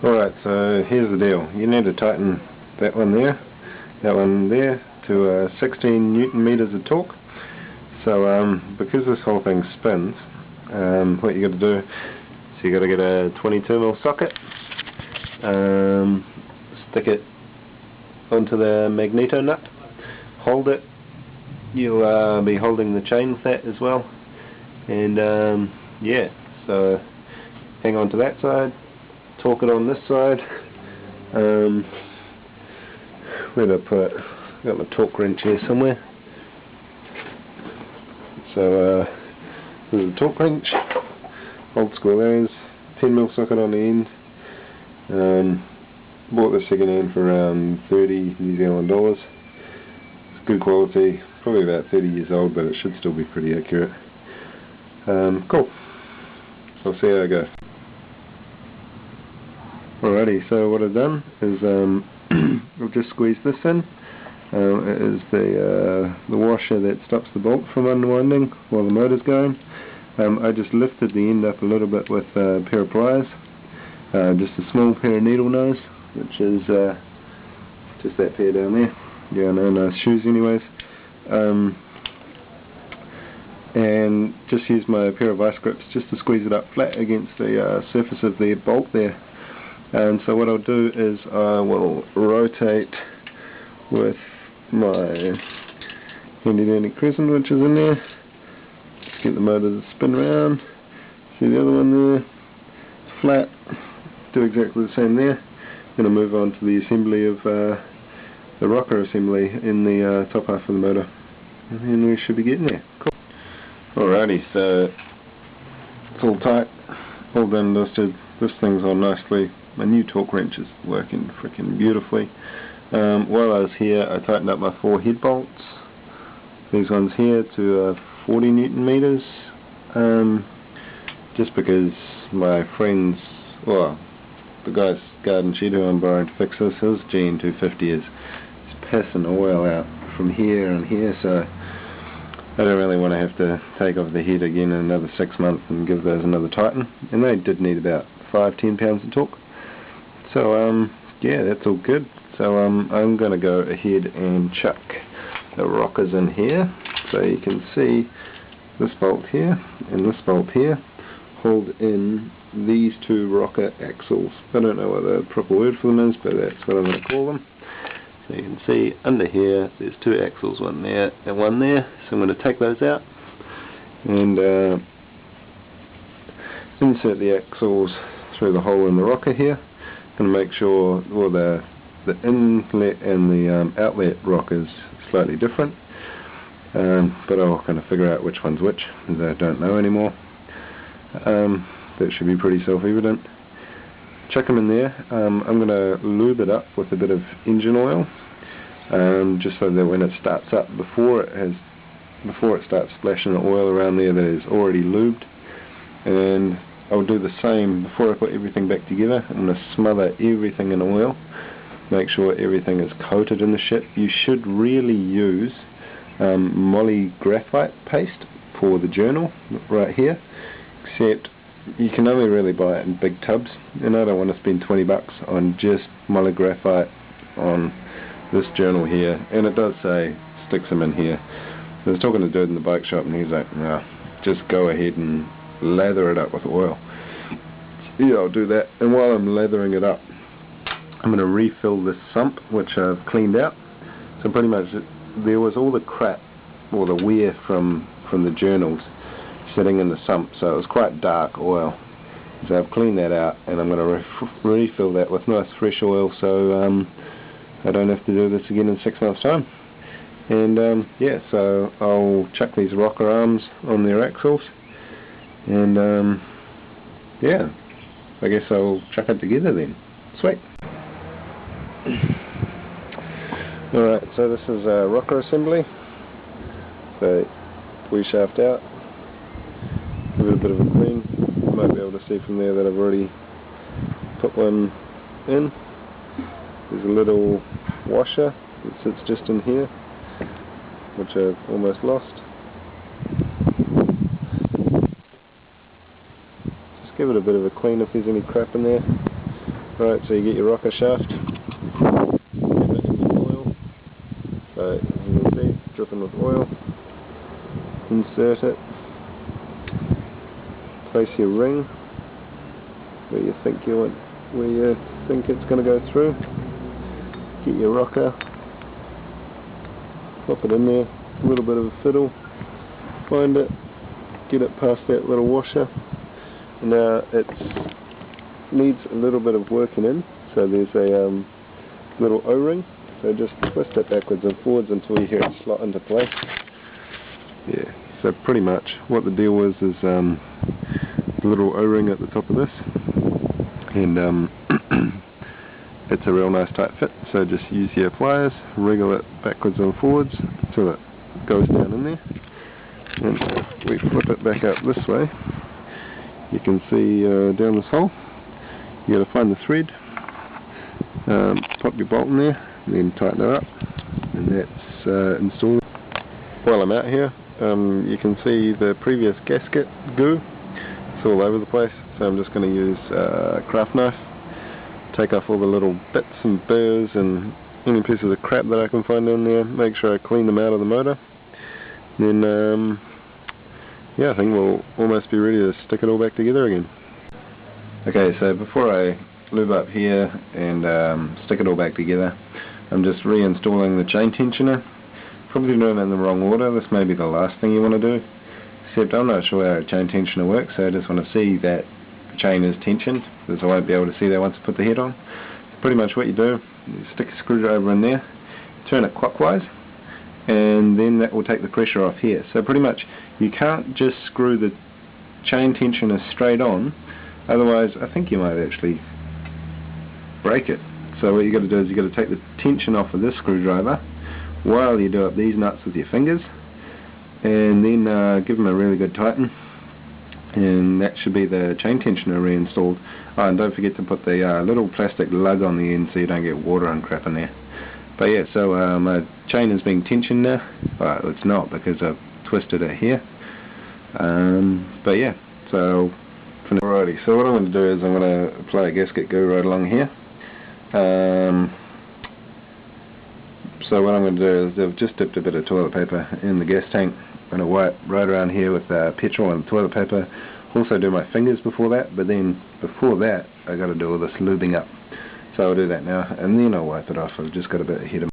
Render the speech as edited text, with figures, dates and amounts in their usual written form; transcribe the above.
Alright, so here's the deal. You need to tighten that one there to 16 Newton meters of torque. So because this whole thing spins, what you got to do is you got to get a 22mm socket, stick it onto the magneto nut, hold it. You'll be holding the chain with that as well, and yeah, so hang on to that side, torque it on this side. Where'd I put it? Got my torque wrench here somewhere. So this is a torque wrench, old school as, 10mm socket on the end. Bought this second hand for around 30 New Zealand dollars. It's good quality, probably about 30 years old, but it should still be pretty accurate. Cool. So I'll see how I go. Alrighty, so what I've done is I've just squeezed this in. It is the washer that stops the bolt from unwinding while the motor's going. I just lifted the end up a little bit with a pair of pliers, just a small pair of needle nose, which is just that pair down there. Yeah, no nice shoes anyways. And just use my pair of vice grips just to squeeze it up flat against the surface of the bolt there. And so what I'll do is I will rotate with my handy dandy crescent which is in there. Just get the motor to spin around. See the other one there? Flat. Do exactly the same there. Then I'll move on to the assembly of the rocker assembly in the top half of the motor. And then we should be getting there. Cool. Alrighty, so it's all tight, all done and dusted. This thing's on nicely. My new torque wrench is working freaking beautifully. While I was here, I tightened up my 4 head bolts. These ones here to 40 Newton meters. Just because my friends, well, the guy's garden shed who I'm borrowing to fix this, his GN250 is passing oil out from here and here, so I don't really want to have to take off the head again in another 6 months and give those another tighten. And they did need about 5-10 pounds of torque. So yeah, that's all good. So I'm going to go ahead and chuck the rockers in here. So you can see this bolt here and this bolt here hold in these 2 rocker axles. I don't know what the proper word for them is, but that's what I'm going to call them. So you can see under here there's 2 axles, one there and one there. So I'm going to take those out and insert the axles through the hole in the rocker here. Going to make sure, well, the inlet and the outlet rocker is slightly different, but I'll kind of figure out which one's which, as I don't know anymore. That should be pretty self-evident. Chuck them in there. I'm going to lube it up with a bit of engine oil, just so that when it starts up, before it starts splashing the oil around there, that is already lubed. And I'll do the same before I put everything back together. I'm going to smother everything in oil, make sure everything is coated in the shit. You should really use moly graphite paste for the journal right here, except you can only really buy it in big tubs, and I don't want to spend 20 bucks on just moly graphite on this journal here. And it does say sticks them in here. I was talking to a dude in the bike shop and he's like, no, just go ahead and lather it up with oil. So yeah, I'll do that. And while I'm lathering it up, I'm going to refill this sump which I've cleaned out. So pretty much there was all the crap or the wear from the journals sitting in the sump, so it was quite dark oil. So I've cleaned that out and I'm going to refill that with nice fresh oil, so I don't have to do this again in 6 months time. And yeah, so I'll chuck these rocker arms on their axles, and yeah, I guess I'll chuck it together then. Sweet. Alright, so this is a rocker assembly. So we shaft out, give it a bit of a clean. You might be able to see from there that I've already put one in. There's a little washer that sits just in here, which I've almost lost. Just give it a bit of a clean if there's any crap in there. Right, so you get your rocker shaft, dip it in the oil, so as you can see, dripping with oil, insert it, place your ring where you think it's going to go through, get your rocker, pop it in there, a little bit of a fiddle, find it, get it past that little washer. Now it needs a little bit of working in, so there's a little O-ring, so just twist it backwards and forwards until you hear it slot into place. Yeah, so pretty much what the deal is the little O-ring at the top of this, and it's a real nice tight fit, so just use your pliers, wriggle it backwards and forwards until it goes down in there, and if we flip it back out this way, you can see down this hole, you got to find the thread, pop your bolt in there, and then tighten it up, and that's installed. While I'm out here, you can see the previous gasket goo, it's all over the place, so I'm just going to use a craft knife, take off all the little bits and burrs and any pieces of crap that I can find in there, make sure I clean them out of the motor, then yeah, I think we'll almost be ready to stick it all back together again. Okay, so before I lube up here and stick it all back together, I'm just reinstalling the chain tensioner. Probably doing it in the wrong order. This may be the last thing you want to do, except I'm not sure how a chain tensioner works, so I just want to see that the chain is tensioned, because I won't be able to see that once I put the head on. So pretty much what you do, you stick a screwdriver in there, turn it clockwise, and then that will take the pressure off here. So pretty much you can't just screw the chain tensioner straight on, otherwise I think you might actually break it. So what you got to do is you got to take the tension off of this screwdriver while you do up these nuts with your fingers, and then give them a really good tighten, and that should be the chain tensioner reinstalled. Oh, and don't forget to put the little plastic lug on the end so you don't get water and crap in there. But yeah, so my chain is being tensioned now. Well, it's not, because I've twisted it here. But yeah, so alrighty, so what I'm going to do is I'm going to apply a gasket goo right along here. So what I'm going to do is I've just dipped a bit of toilet paper in the gas tank. I'm going to wipe right around here with petrol and toilet paper. Also do my fingers before that, but then before that I got to do all this lubing up. So I'll do that now, and then I'll wipe it off. I've just got a bit ahead of